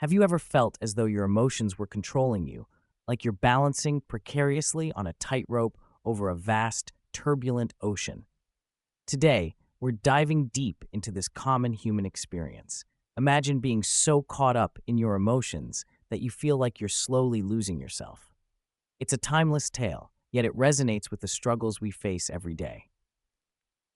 Have you ever felt as though your emotions were controlling you, like you're balancing precariously on a tightrope over a vast, turbulent ocean? Today, we're diving deep into this common human experience. Imagine being so caught up in your emotions that you feel like you're slowly losing yourself. It's a timeless tale, yet it resonates with the struggles we face every day.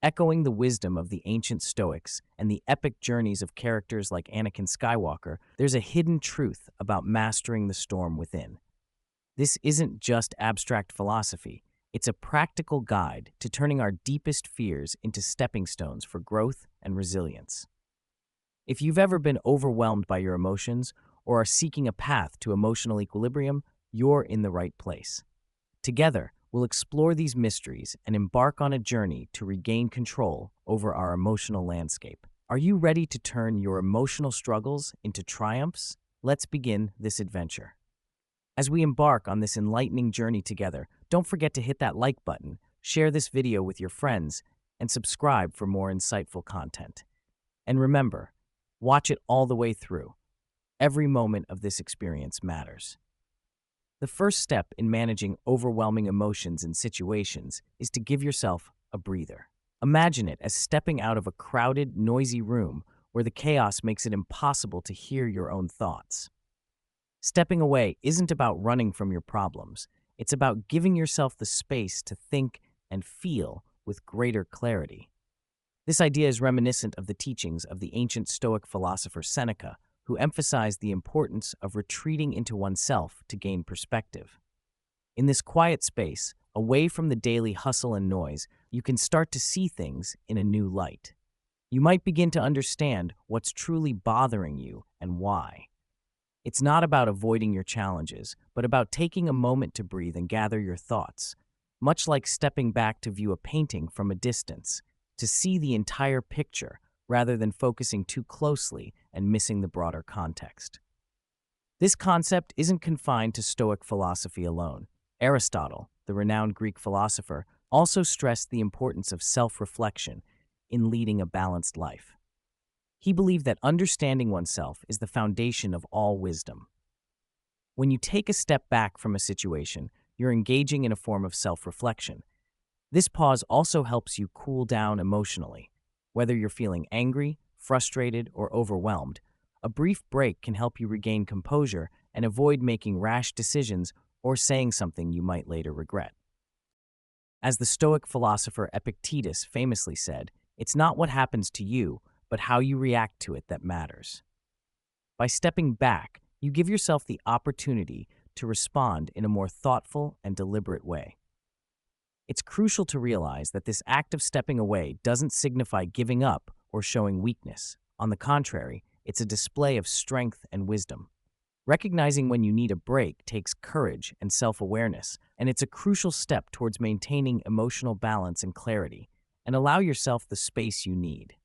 Echoing the wisdom of the ancient Stoics and the epic journeys of characters like Anakin Skywalker, there's a hidden truth about mastering the storm within. This isn't just abstract philosophy, it's a practical guide to turning our deepest fears into stepping stones for growth and resilience. If you've ever been overwhelmed by your emotions or are seeking a path to emotional equilibrium, you're in the right place. Together, we'll explore these mysteries and embark on a journey to regain control over our emotional landscape. Are you ready to turn your emotional struggles into triumphs? Let's begin this adventure. As we embark on this enlightening journey together, don't forget to hit that like button, share this video with your friends, and subscribe for more insightful content. And remember, watch it all the way through. Every moment of this experience matters. The first step in managing overwhelming emotions and situations is to give yourself a breather. Imagine it as stepping out of a crowded, noisy room where the chaos makes it impossible to hear your own thoughts. Stepping away isn't about running from your problems. It's about giving yourself the space to think and feel with greater clarity. This idea is reminiscent of the teachings of the ancient Stoic philosopher Seneca, who emphasized the importance of retreating into oneself to gain perspective. In this quiet space, away from the daily hustle and noise, you can start to see things in a new light. You might begin to understand what's truly bothering you and why. It's not about avoiding your challenges, but about taking a moment to breathe and gather your thoughts, much like stepping back to view a painting from a distance, to see the entire picture rather than focusing too closely and missing the broader context. This concept isn't confined to Stoic philosophy alone. Aristotle, the renowned Greek philosopher, also stressed the importance of self-reflection in leading a balanced life. He believed that understanding oneself is the foundation of all wisdom. When you take a step back from a situation, you're engaging in a form of self-reflection. This pause also helps you cool down emotionally. Whether you're feeling angry, frustrated, or overwhelmed, a brief break can help you regain composure and avoid making rash decisions or saying something you might later regret. As the Stoic philosopher Epictetus famously said, "It's not what happens to you, but how you react to it that matters." By stepping back, you give yourself the opportunity to respond in a more thoughtful and deliberate way. It's crucial to realize that this act of stepping away doesn't signify giving up or showing weakness. On the contrary, it's a display of strength and wisdom. Recognizing when you need a break takes courage and self-awareness, and it's a crucial step towards maintaining emotional balance and clarity, and allow yourself the space you need.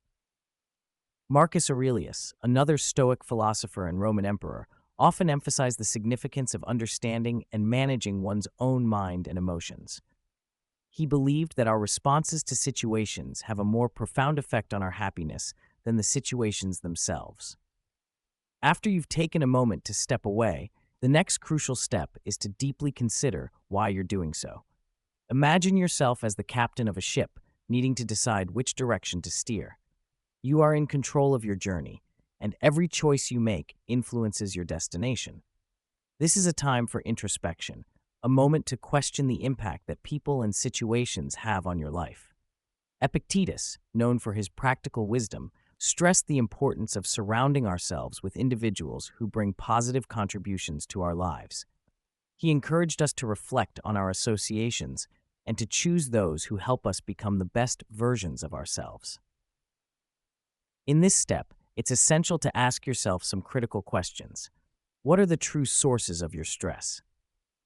Marcus Aurelius, another Stoic philosopher and Roman emperor, often emphasized the significance of understanding and managing one's own mind and emotions. He believed that our responses to situations have a more profound effect on our happiness than the situations themselves. After you've taken a moment to step away, the next crucial step is to deeply consider why you're doing so. Imagine yourself as the captain of a ship, needing to decide which direction to steer. You are in control of your journey, and every choice you make influences your destination. This is a time for introspection, a moment to question the impact that people and situations have on your life. Epictetus, known for his practical wisdom, stressed the importance of surrounding ourselves with individuals who bring positive contributions to our lives. He encouraged us to reflect on our associations and to choose those who help us become the best versions of ourselves. In this step, it's essential to ask yourself some critical questions. What are the true sources of your stress?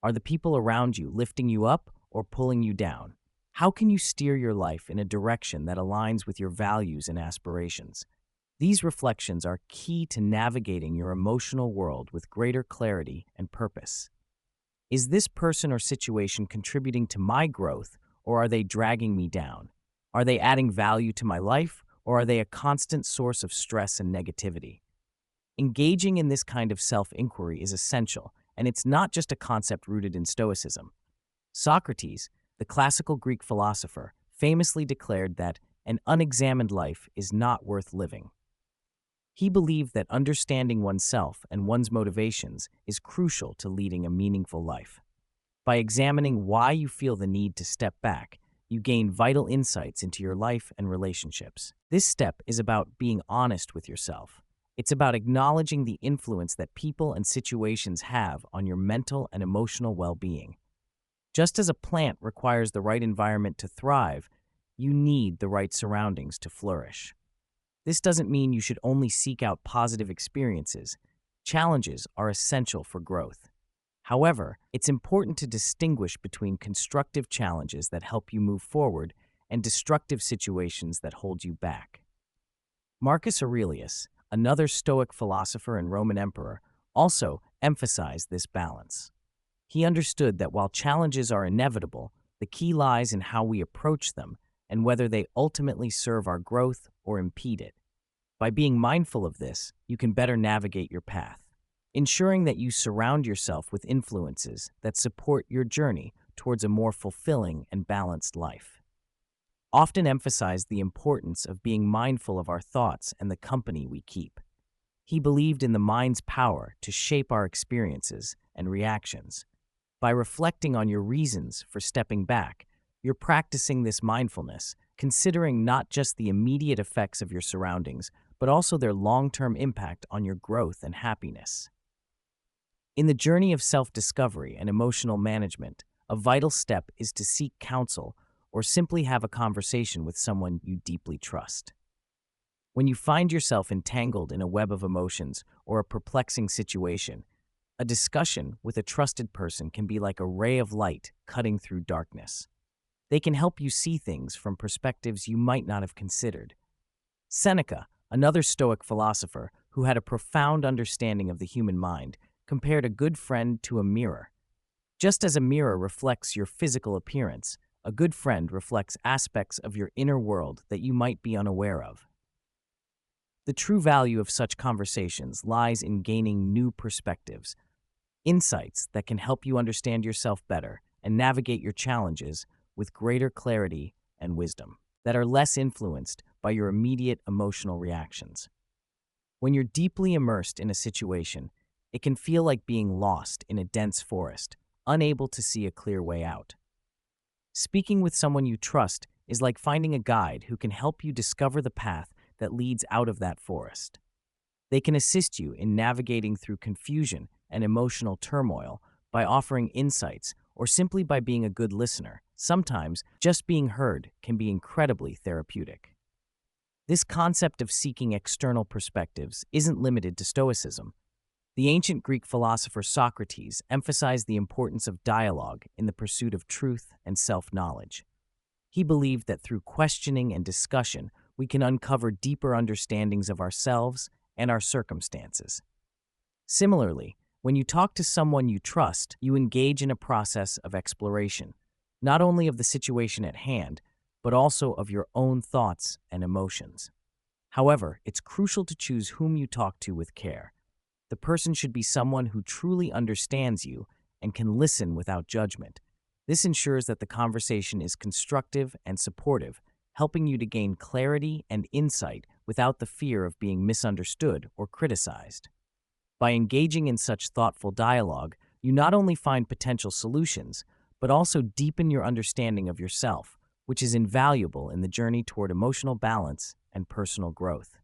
Are the people around you lifting you up or pulling you down? How can you steer your life in a direction that aligns with your values and aspirations? These reflections are key to navigating your emotional world with greater clarity and purpose. Is this person or situation contributing to my growth, or are they dragging me down? Are they adding value to my life, or are they a constant source of stress and negativity? Engaging in this kind of self-inquiry is essential, and it's not just a concept rooted in Stoicism. Socrates, the classical Greek philosopher, famously declared that an unexamined life is not worth living. He believed that understanding oneself and one's motivations is crucial to leading a meaningful life. By examining why you feel the need to step back, you gain vital insights into your life and relationships. This step is about being honest with yourself. It's about acknowledging the influence that people and situations have on your mental and emotional well-being. Just as a plant requires the right environment to thrive, you need the right surroundings to flourish. This doesn't mean you should only seek out positive experiences. Challenges are essential for growth. However, it's important to distinguish between constructive challenges that help you move forward and destructive situations that hold you back. Marcus Aurelius, another Stoic philosopher and Roman emperor, also emphasized this balance. He understood that while challenges are inevitable, the key lies in how we approach them and whether they ultimately serve our growth or impede it. By being mindful of this, you can better navigate your path, ensuring that you surround yourself with influences that support your journey towards a more fulfilling and balanced life. Often emphasized the importance of being mindful of our thoughts and the company we keep. He believed in the mind's power to shape our experiences and reactions. By reflecting on your reasons for stepping back, you're practicing this mindfulness, considering not just the immediate effects of your surroundings, but also their long-term impact on your growth and happiness. In the journey of self-discovery and emotional management, a vital step is to seek counsel or simply have a conversation with someone you deeply trust. When you find yourself entangled in a web of emotions or a perplexing situation, a discussion with a trusted person can be like a ray of light cutting through darkness. They can help you see things from perspectives you might not have considered. Seneca, another Stoic philosopher who had a profound understanding of the human mind, compared a good friend to a mirror. Just as a mirror reflects your physical appearance, a good friend reflects aspects of your inner world that you might be unaware of. The true value of such conversations lies in gaining new perspectives, insights that can help you understand yourself better and navigate your challenges with greater clarity and wisdom that are less influenced by your immediate emotional reactions. When you're deeply immersed in a situation, it can feel like being lost in a dense forest, unable to see a clear way out. Speaking with someone you trust is like finding a guide who can help you discover the path that leads out of that forest. They can assist you in navigating through confusion and emotional turmoil by offering insights or simply by being a good listener. Sometimes, just being heard can be incredibly therapeutic. This concept of seeking external perspectives isn't limited to Stoicism. The ancient Greek philosopher Socrates emphasized the importance of dialogue in the pursuit of truth and self-knowledge. He believed that through questioning and discussion, we can uncover deeper understandings of ourselves and our circumstances. Similarly, when you talk to someone you trust, you engage in a process of exploration, not only of the situation at hand, but also of your own thoughts and emotions. However, it's crucial to choose whom you talk to with care. The person should be someone who truly understands you and can listen without judgment. This ensures that the conversation is constructive and supportive, helping you to gain clarity and insight without the fear of being misunderstood or criticized. By engaging in such thoughtful dialogue, you not only find potential solutions, but also deepen your understanding of yourself, which is invaluable in the journey toward emotional balance and personal growth.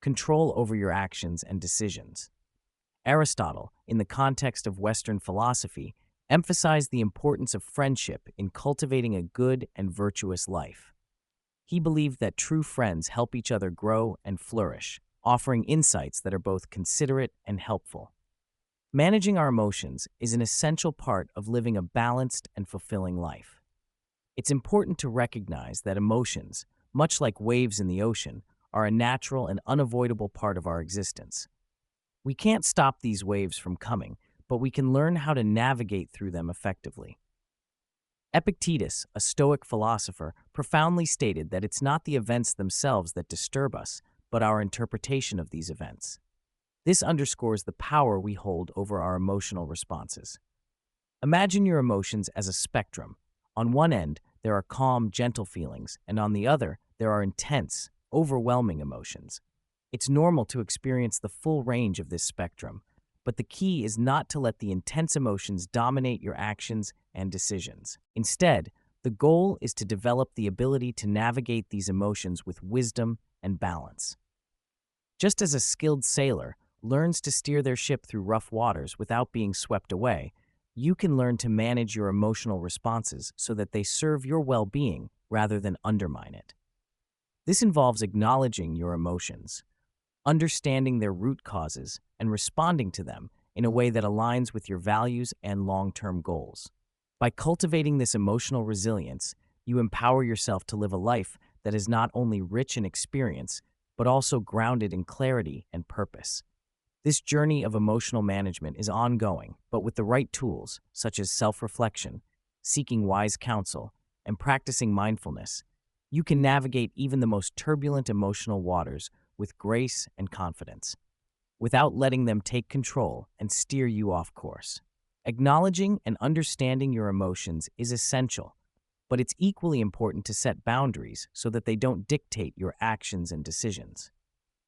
Control over your actions and decisions. Aristotle, in the context of Western philosophy, emphasized the importance of friendship in cultivating a good and virtuous life. He believed that true friends help each other grow and flourish, offering insights that are both considerate and helpful. Managing our emotions is an essential part of living a balanced and fulfilling life. It's important to recognize that emotions, much like waves in the ocean, are a natural and unavoidable part of our existence. We can't stop these waves from coming, but we can learn how to navigate through them effectively. Epictetus, a Stoic philosopher, profoundly stated that it's not the events themselves that disturb us, but our interpretation of these events. This underscores the power we hold over our emotional responses. Imagine your emotions as a spectrum. On one end, there are calm, gentle feelings, and on the other, there are intense, overwhelming emotions. It's normal to experience the full range of this spectrum, but the key is not to let the intense emotions dominate your actions and decisions. Instead, the goal is to develop the ability to navigate these emotions with wisdom and balance. Just as a skilled sailor learns to steer their ship through rough waters without being swept away, you can learn to manage your emotional responses so that they serve your well-being rather than undermine it. This involves acknowledging your emotions, understanding their root causes, and responding to them in a way that aligns with your values and long-term goals. By cultivating this emotional resilience, you empower yourself to live a life that is not only rich in experience, but also grounded in clarity and purpose. This journey of emotional management is ongoing, but with the right tools, such as self-reflection, seeking wise counsel, and practicing mindfulness, you can navigate even the most turbulent emotional waters with grace and confidence, without letting them take control and steer you off course. Acknowledging and understanding your emotions is essential, but it's equally important to set boundaries so that they don't dictate your actions and decisions.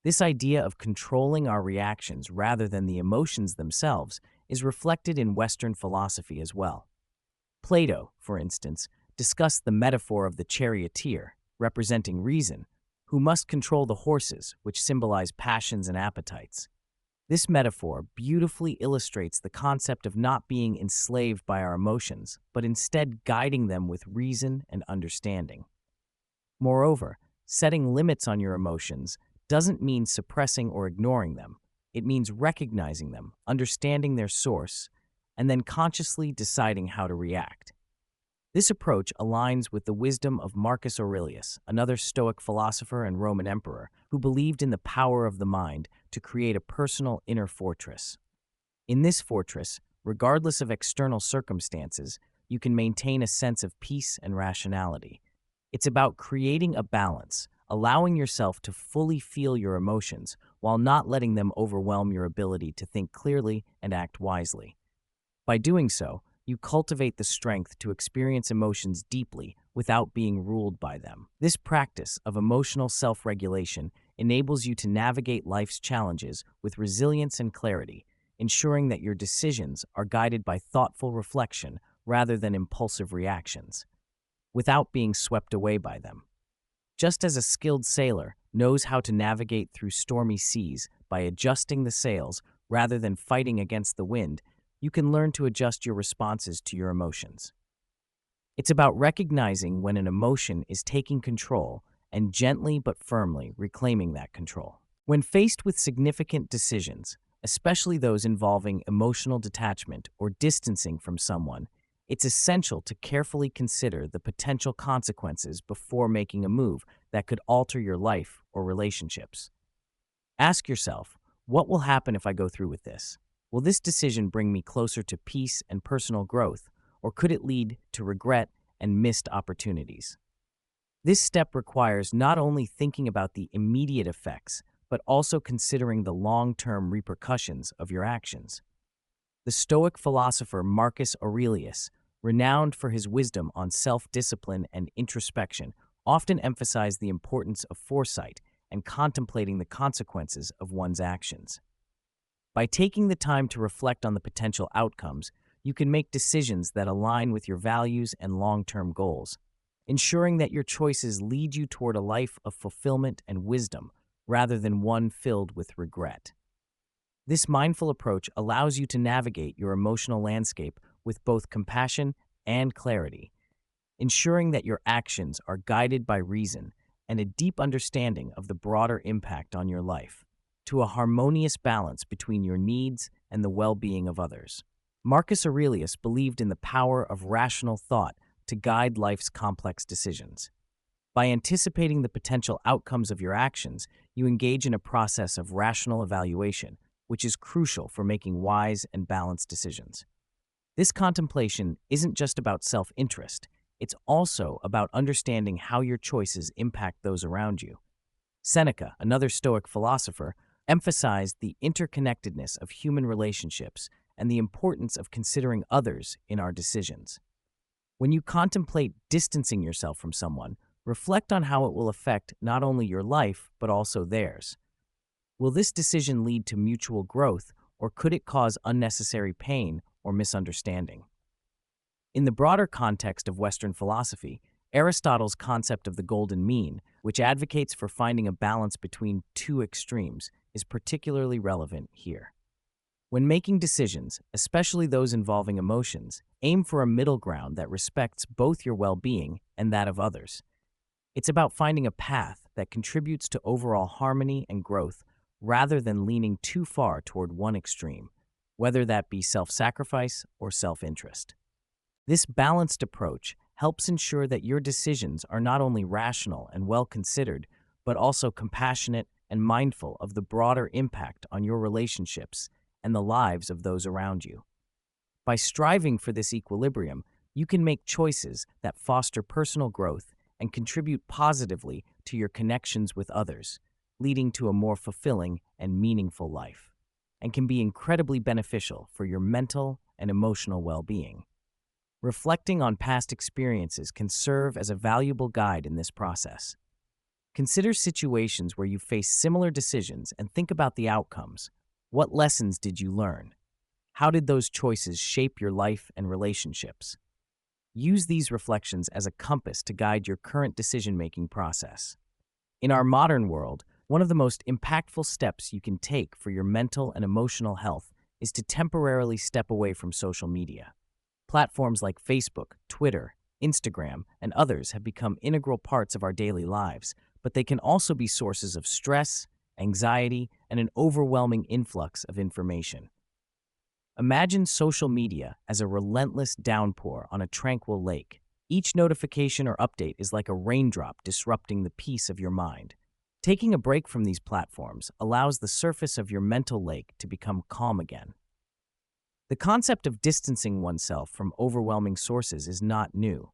This idea of controlling our reactions rather than the emotions themselves is reflected in Western philosophy as well. Plato, for instance, discussed the metaphor of the charioteer, representing reason, who must control the horses, which symbolize passions and appetites. This metaphor beautifully illustrates the concept of not being enslaved by our emotions, but instead guiding them with reason and understanding. Moreover, setting limits on your emotions doesn't mean suppressing or ignoring them. It means recognizing them, understanding their source, and then consciously deciding how to react. This approach aligns with the wisdom of Marcus Aurelius, another Stoic philosopher and Roman emperor, who believed in the power of the mind to create a personal inner fortress. In this fortress, regardless of external circumstances, you can maintain a sense of peace and rationality. It's about creating a balance, allowing yourself to fully feel your emotions while not letting them overwhelm your ability to think clearly and act wisely. By doing so, you cultivate the strength to experience emotions deeply without being ruled by them. This practice of emotional self-regulation enables you to navigate life's challenges with resilience and clarity, ensuring that your decisions are guided by thoughtful reflection rather than impulsive reactions, without being swept away by them. Just as a skilled sailor knows how to navigate through stormy seas by adjusting the sails rather than fighting against the wind, you can learn to adjust your responses to your emotions. It's about recognizing when an emotion is taking control and gently but firmly reclaiming that control. When faced with significant decisions, especially those involving emotional detachment or distancing from someone, it's essential to carefully consider the potential consequences before making a move that could alter your life or relationships. Ask yourself, what will happen if I go through with this? Will this decision bring me closer to peace and personal growth, or could it lead to regret and missed opportunities? This step requires not only thinking about the immediate effects, but also considering the long-term repercussions of your actions. The Stoic philosopher Marcus Aurelius, renowned for his wisdom on self-discipline and introspection, often emphasized the importance of foresight and contemplating the consequences of one's actions. By taking the time to reflect on the potential outcomes, you can make decisions that align with your values and long-term goals, ensuring that your choices lead you toward a life of fulfillment and wisdom rather than one filled with regret. This mindful approach allows you to navigate your emotional landscape with both compassion and clarity, ensuring that your actions are guided by reason and a deep understanding of the broader impact on your life, to a harmonious balance between your needs and the well-being of others. Marcus Aurelius believed in the power of rational thought to guide life's complex decisions. By anticipating the potential outcomes of your actions, you engage in a process of rational evaluation, which is crucial for making wise and balanced decisions. This contemplation isn't just about self-interest, it's also about understanding how your choices impact those around you. Seneca, another Stoic philosopher, emphasized the interconnectedness of human relationships and the importance of considering others in our decisions. When you contemplate distancing yourself from someone, reflect on how it will affect not only your life, but also theirs. Will this decision lead to mutual growth, or could it cause unnecessary pain or misunderstanding? In the broader context of Western philosophy, Aristotle's concept of the golden mean, which advocates for finding a balance between two extremes, is particularly relevant here. When making decisions, especially those involving emotions, aim for a middle ground that respects both your well-being and that of others. It's about finding a path that contributes to overall harmony and growth rather than leaning too far toward one extreme, whether that be self-sacrifice or self-interest. This balanced approach helps ensure that your decisions are not only rational and well-considered, but also compassionate and mindful of the broader impact on your relationships and the lives of those around you. By striving for this equilibrium, you can make choices that foster personal growth and contribute positively to your connections with others, leading to a more fulfilling and meaningful life, and can be incredibly beneficial for your mental and emotional well-being. Reflecting on past experiences can serve as a valuable guide in this process. Consider situations where you face similar decisions and think about the outcomes. What lessons did you learn? How did those choices shape your life and relationships? Use these reflections as a compass to guide your current decision-making process. In our modern world, one of the most impactful steps you can take for your mental and emotional health is to temporarily step away from social media. Platforms like Facebook, Twitter, Instagram, and others have become integral parts of our daily lives, but they can also be sources of stress, anxiety, and an overwhelming influx of information. Imagine social media as a relentless downpour on a tranquil lake. Each notification or update is like a raindrop disrupting the peace of your mind. Taking a break from these platforms allows the surface of your mental lake to become calm again. The concept of distancing oneself from overwhelming sources is not new.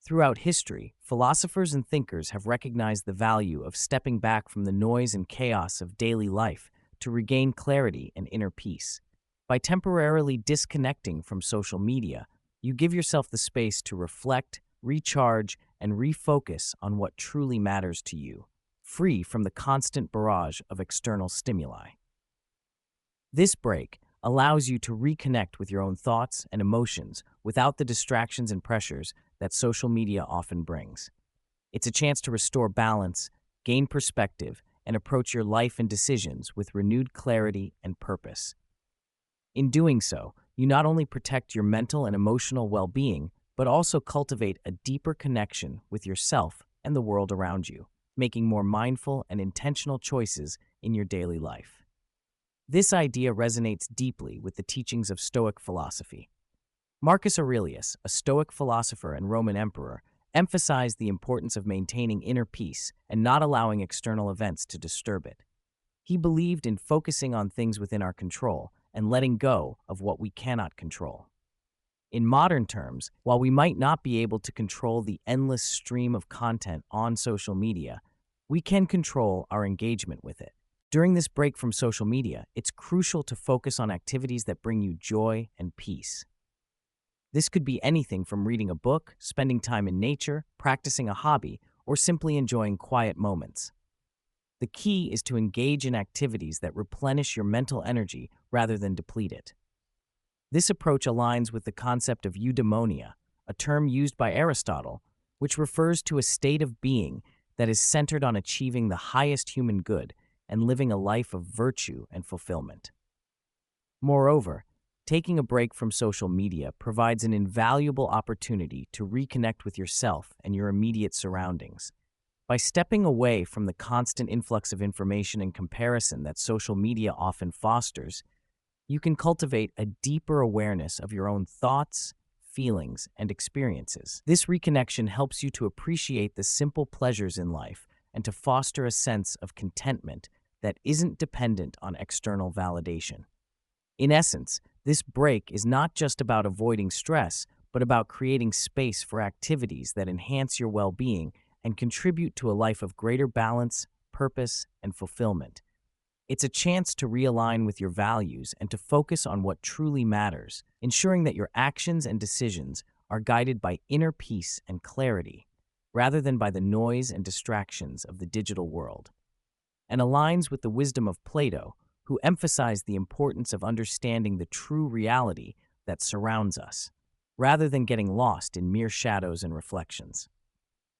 Throughout history, philosophers and thinkers have recognized the value of stepping back from the noise and chaos of daily life to regain clarity and inner peace. By temporarily disconnecting from social media, you give yourself the space to reflect, recharge, and refocus on what truly matters to you, free from the constant barrage of external stimuli. This break allows you to reconnect with your own thoughts and emotions without the distractions and pressures that social media often brings. It's a chance to restore balance, gain perspective, and approach your life and decisions with renewed clarity and purpose. In doing so, you not only protect your mental and emotional well-being, but also cultivate a deeper connection with yourself and the world around you, making more mindful and intentional choices in your daily life. This idea resonates deeply with the teachings of Stoic philosophy. Marcus Aurelius, a Stoic philosopher and Roman emperor, emphasized the importance of maintaining inner peace and not allowing external events to disturb it. He believed in focusing on things within our control and letting go of what we cannot control. In modern terms, while we might not be able to control the endless stream of content on social media, we can control our engagement with it. During this break from social media, it's crucial to focus on activities that bring you joy and peace. This could be anything from reading a book, spending time in nature, practicing a hobby, or simply enjoying quiet moments. The key is to engage in activities that replenish your mental energy rather than deplete it. This approach aligns with the concept of eudaimonia, a term used by Aristotle, which refers to a state of being that is centered on achieving the highest human good and living a life of virtue and fulfillment. Moreover, taking a break from social media provides an invaluable opportunity to reconnect with yourself and your immediate surroundings. By stepping away from the constant influx of information and comparison that social media often fosters, you can cultivate a deeper awareness of your own thoughts, feelings, and experiences. This reconnection helps you to appreciate the simple pleasures in life and to foster a sense of contentment that isn't dependent on external validation. In essence, this break is not just about avoiding stress, but about creating space for activities that enhance your well-being and contribute to a life of greater balance, purpose, and fulfillment. It's a chance to realign with your values and to focus on what truly matters, ensuring that your actions and decisions are guided by inner peace and clarity, rather than by the noise and distractions of the digital world, and aligns with the wisdom of Plato, who emphasized the importance of understanding the true reality that surrounds us, rather than getting lost in mere shadows and reflections.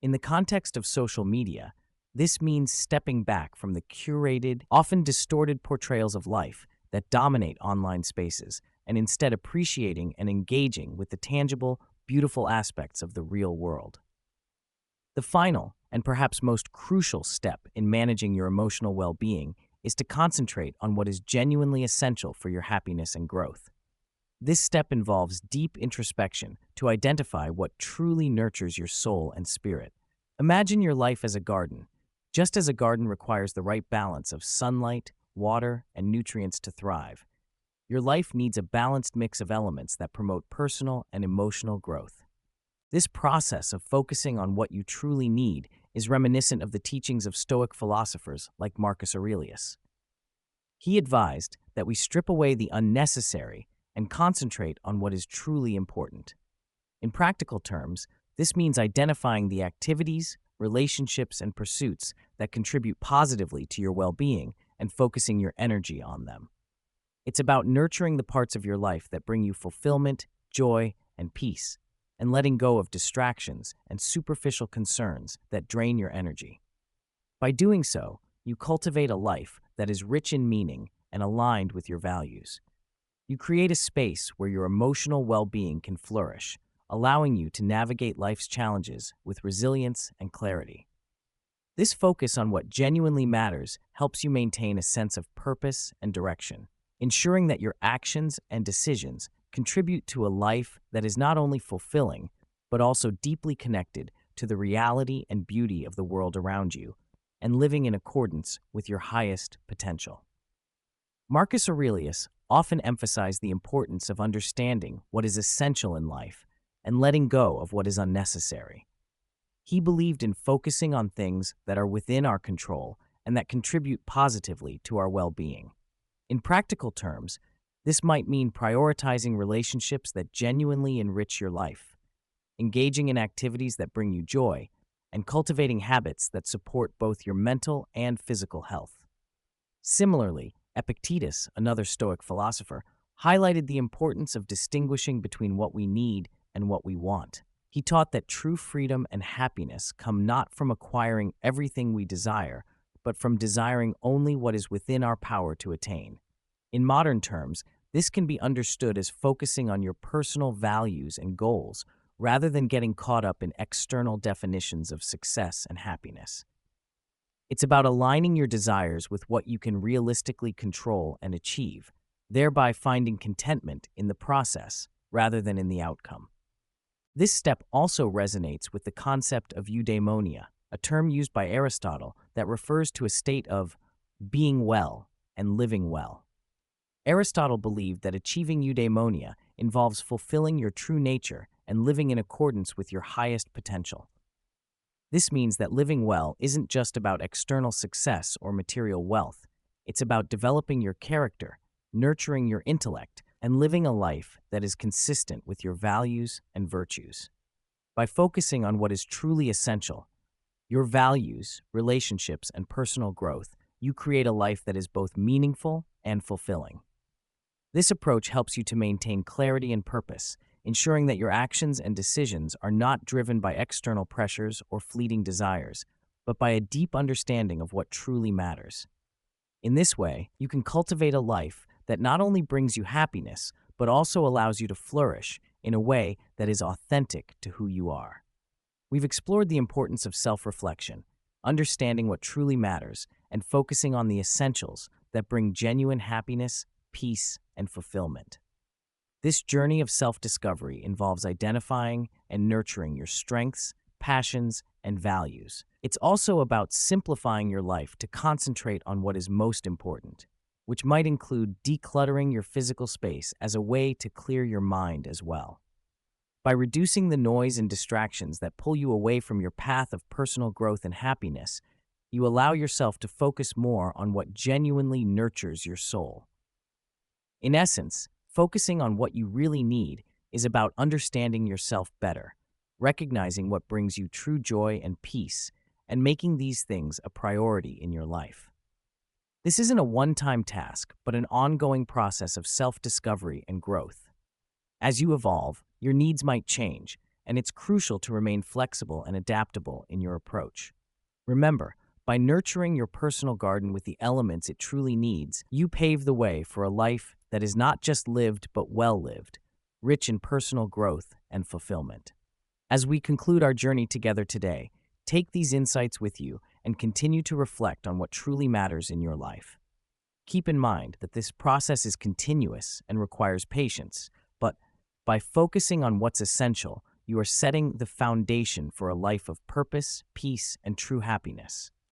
In the context of social media, this means stepping back from the curated, often distorted portrayals of life that dominate online spaces and instead appreciating and engaging with the tangible, beautiful aspects of the real world. The final, and perhaps most crucial step in managing your emotional well-being is to concentrate on what is genuinely essential for your happiness and growth. This step involves deep introspection to identify what truly nurtures your soul and spirit. Imagine your life as a garden. Just as a garden requires the right balance of sunlight, water, and nutrients to thrive, your life needs a balanced mix of elements that promote personal and emotional growth. This process of focusing on what you truly need is reminiscent of the teachings of Stoic philosophers like Marcus Aurelius. He advised that we strip away the unnecessary and concentrate on what is truly important. In practical terms, this means identifying the activities, relationships, and pursuits that contribute positively to your well-being and focusing your energy on them. It's about nurturing the parts of your life that bring you fulfillment, joy, and peace, and letting go of distractions and superficial concerns that drain your energy. By doing so, you cultivate a life that is rich in meaning and aligned with your values. You create a space where your emotional well-being can flourish, allowing you to navigate life's challenges with resilience and clarity. This focus on what genuinely matters helps you maintain a sense of purpose and direction, ensuring that your actions and decisions contribute to a life that is not only fulfilling, but also deeply connected to the reality and beauty of the world around you, and living in accordance with your highest potential. Marcus Aurelius often emphasized the importance of understanding what is essential in life and letting go of what is unnecessary. He believed in focusing on things that are within our control and that contribute positively to our well-being. In practical terms, this might mean prioritizing relationships that genuinely enrich your life, engaging in activities that bring you joy, and cultivating habits that support both your mental and physical health. Similarly, Epictetus, another Stoic philosopher, highlighted the importance of distinguishing between what we need and what we want. He taught that true freedom and happiness come not from acquiring everything we desire, but from desiring only what is within our power to attain. In modern terms, this can be understood as focusing on your personal values and goals rather than getting caught up in external definitions of success and happiness. It's about aligning your desires with what you can realistically control and achieve, thereby finding contentment in the process rather than in the outcome. This step also resonates with the concept of eudaimonia, a term used by Aristotle that refers to a state of being well and living well. Aristotle believed that achieving eudaimonia involves fulfilling your true nature and living in accordance with your highest potential. This means that living well isn't just about external success or material wealth. It's about developing your character, nurturing your intellect, and living a life that is consistent with your values and virtues. By focusing on what is truly essential, your values, relationships, and personal growth, you create a life that is both meaningful and fulfilling. This approach helps you to maintain clarity and purpose, ensuring that your actions and decisions are not driven by external pressures or fleeting desires, but by a deep understanding of what truly matters. In this way, you can cultivate a life that not only brings you happiness, but also allows you to flourish in a way that is authentic to who you are. We've explored the importance of self-reflection, understanding what truly matters, and focusing on the essentials that bring genuine happiness, peace, and fulfillment. This journey of self-discovery involves identifying and nurturing your strengths, passions, and values. It's also about simplifying your life to concentrate on what is most important, which might include decluttering your physical space as a way to clear your mind as well. By reducing the noise and distractions that pull you away from your path of personal growth and happiness, you allow yourself to focus more on what genuinely nurtures your soul. In essence, focusing on what you really need is about understanding yourself better, recognizing what brings you true joy and peace, and making these things a priority in your life. This isn't a one-time task, but an ongoing process of self-discovery and growth. As you evolve, your needs might change, and it's crucial to remain flexible and adaptable in your approach. Remember, by nurturing your personal garden with the elements it truly needs, you pave the way for a life that is not just lived but well lived, rich in personal growth and fulfillment. As we conclude our journey together today, take these insights with you and continue to reflect on what truly matters in your life. Keep in mind that this process is continuous and requires patience, but by focusing on what's essential, you are setting the foundation for a life of purpose, peace, and true happiness.